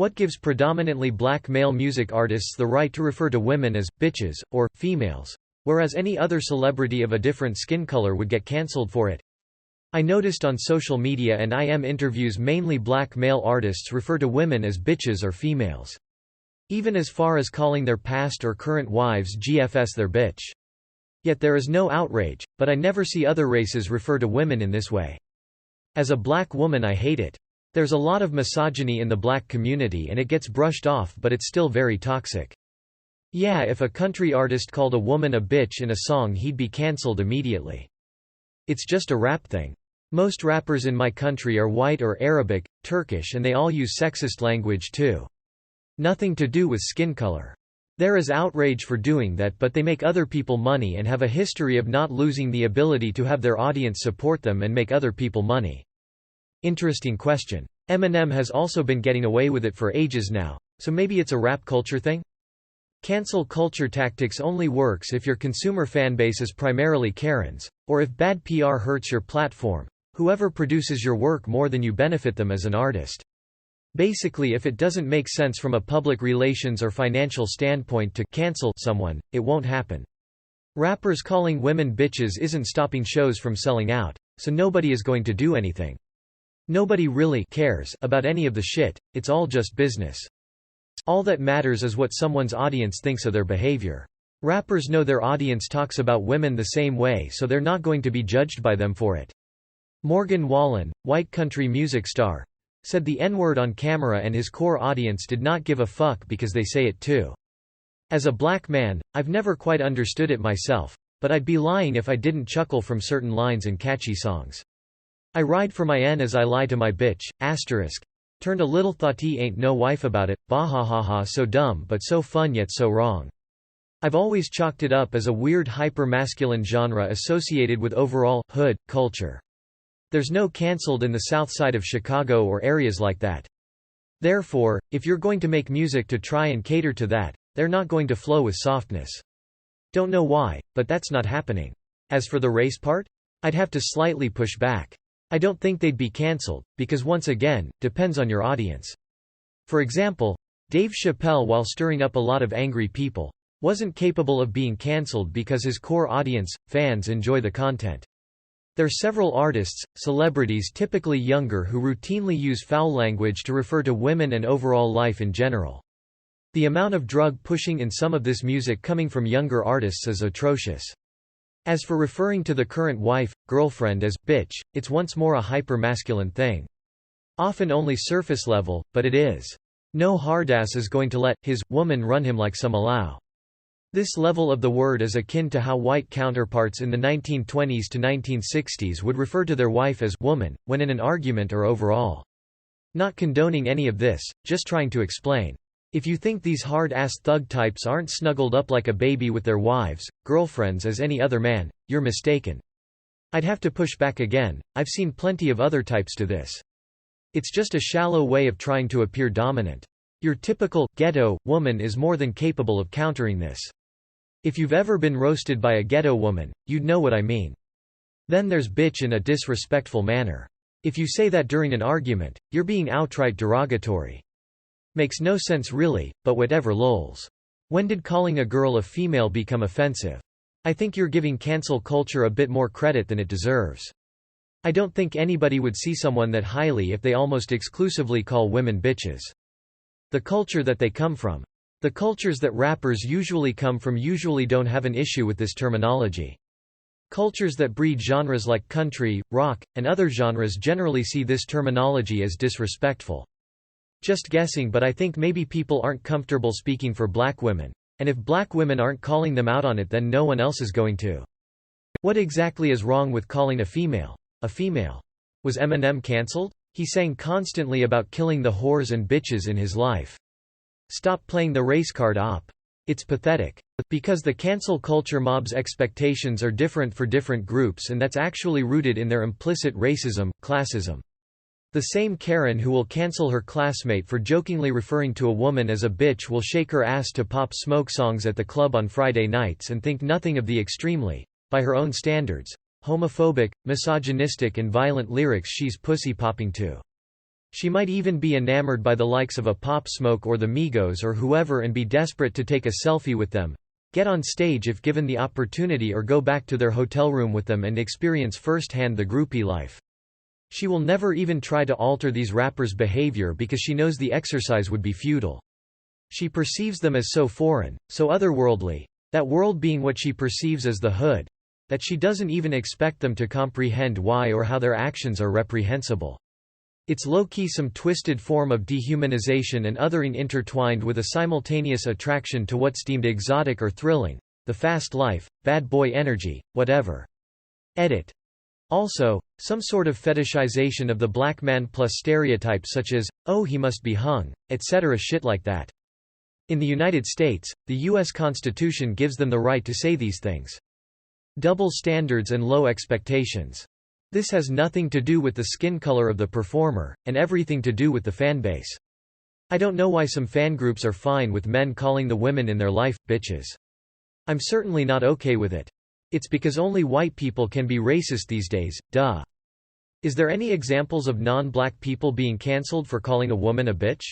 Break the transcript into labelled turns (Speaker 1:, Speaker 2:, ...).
Speaker 1: What gives predominantly black male music artists the right to refer to women as bitches or females, whereas any other celebrity of a different skin color would get cancelled for it? I noticed on social media and IM interviews mainly black male artists refer to women as bitches or females. Even as far as calling their past or current wives GFS their bitch. Yet there is no outrage, but I never see other races refer to women in this way. As a black woman I hate it. There's a lot of misogyny in the black community and it gets brushed off, but it's still very toxic. Yeah, if a country artist called a woman a bitch in a song he'd be cancelled immediately. It's just a rap thing. Most rappers in my country are white or Arabic, Turkish, and they all use sexist language too. Nothing to do with skin color. There is outrage for doing that, but they make other people money and have a history of not losing the ability to have their audience support them and make other people money. Interesting question. Eminem has also been getting away with it for ages now, so maybe it's a rap culture thing? Cancel culture tactics only works if your consumer fanbase is primarily Karens, or if bad PR hurts your platform. Whoever produces your work more than you benefit them as an artist. Basically, if it doesn't make sense from a public relations or financial standpoint to cancel someone, it won't happen. Rappers calling women bitches isn't stopping shows from selling out, so nobody is going to do anything. Nobody really cares about any of the shit, it's all just business. All that matters is what someone's audience thinks of their behavior. Rappers know their audience talks about women the same way, so they're not going to be judged by them for it. Morgan Wallen, white country music star, said the N-word on camera and his core audience did not give a fuck because they say it too. As a black man, I've never quite understood it myself, but I'd be lying if I didn't chuckle from certain lines in catchy songs. I ride for my N as I lie to my bitch, asterisk. Turned a little thought he ain't no wife about it, bahahaha, so dumb but so fun yet so wrong. I've always chalked it up as a weird hyper-masculine genre associated with overall hood culture. There's no cancelled in the south side of Chicago or areas like that. Therefore, if you're going to make music to try and cater to that, they're not going to flow with softness. Don't know why, but that's not happening. As for the race part, I'd have to slightly push back. I don't think they'd be cancelled, because once again, depends on your audience. For example, Dave Chappelle, while stirring up a lot of angry people, wasn't capable of being cancelled because his core audience, fans, enjoy the content. There are several artists, celebrities typically younger, who routinely use foul language to refer to women and overall life in general. The amount of drug pushing in some of this music coming from younger artists is atrocious. As for referring to the current wife, girlfriend as bitch, it's once more a hyper-masculine thing. Often only surface level, but it is. No hardass is going to let his woman run him like some allow. This level of the word is akin to how white counterparts in the 1920s to 1960s would refer to their wife as woman, when in an argument or overall. Not condoning any of this, just trying to explain. If you think these hard-ass thug types aren't snuggled up like a baby with their wives, girlfriends as any other man, you're mistaken. I'd have to push back again, I've seen plenty of other types to this. It's just a shallow way of trying to appear dominant. Your typical, ghetto, woman is more than capable of countering this. If you've ever been roasted by a ghetto woman, you'd know what I mean. Then there's bitch in a disrespectful manner. If you say that during an argument, you're being outright derogatory. Makes no sense really, but whatever lols. When did calling a girl a female become offensive? I think you're giving cancel culture a bit more credit than it deserves. I don't think anybody would see someone that highly if they almost exclusively call women bitches. The culture that they come from. The cultures that rappers usually come from usually don't have an issue with this terminology. Cultures that breed genres like country, rock, and other genres generally see this terminology as disrespectful. Just guessing, but I think maybe people aren't comfortable speaking for black women. And if black women aren't calling them out on it, then no one else is going to. What exactly is wrong with calling a female a female? Was Eminem cancelled? He sang constantly about killing the whores and bitches in his life. Stop playing the race card op. It's pathetic. Because the cancel culture mob's expectations are different for different groups, and that's actually rooted in their implicit racism, classism. The same Karen who will cancel her classmate for jokingly referring to a woman as a bitch will shake her ass to Pop Smoke songs at the club on Friday nights and think nothing of the extremely, by her own standards, homophobic, misogynistic and violent lyrics she's pussy popping to. She might even be enamored by the likes of a Pop Smoke or the Migos or whoever and be desperate to take a selfie with them, get on stage if given the opportunity, or go back to their hotel room with them and experience firsthand the groupie life. She will never even try to alter these rappers' behavior because she knows the exercise would be futile. She perceives them as so foreign, so otherworldly, that world being what she perceives as the hood, that she doesn't even expect them to comprehend why or how their actions are reprehensible. It's low-key some twisted form of dehumanization and othering intertwined with a simultaneous attraction to what's deemed exotic or thrilling, the fast life, bad boy energy, whatever. Edit. Also, some sort of fetishization of the black man plus stereotypes such as, oh he must be hung, etc. shit like that. In the United States, the U.S. Constitution gives them the right to say these things. Double standards and low expectations. This has nothing to do with the skin color of the performer, and everything to do with the fanbase. I don't know why some fangroups are fine with men calling the women in their life, bitches. I'm certainly not okay with it. It's because only white people can be racist these days, duh. Is there any examples of non-black people being cancelled for calling a woman a bitch?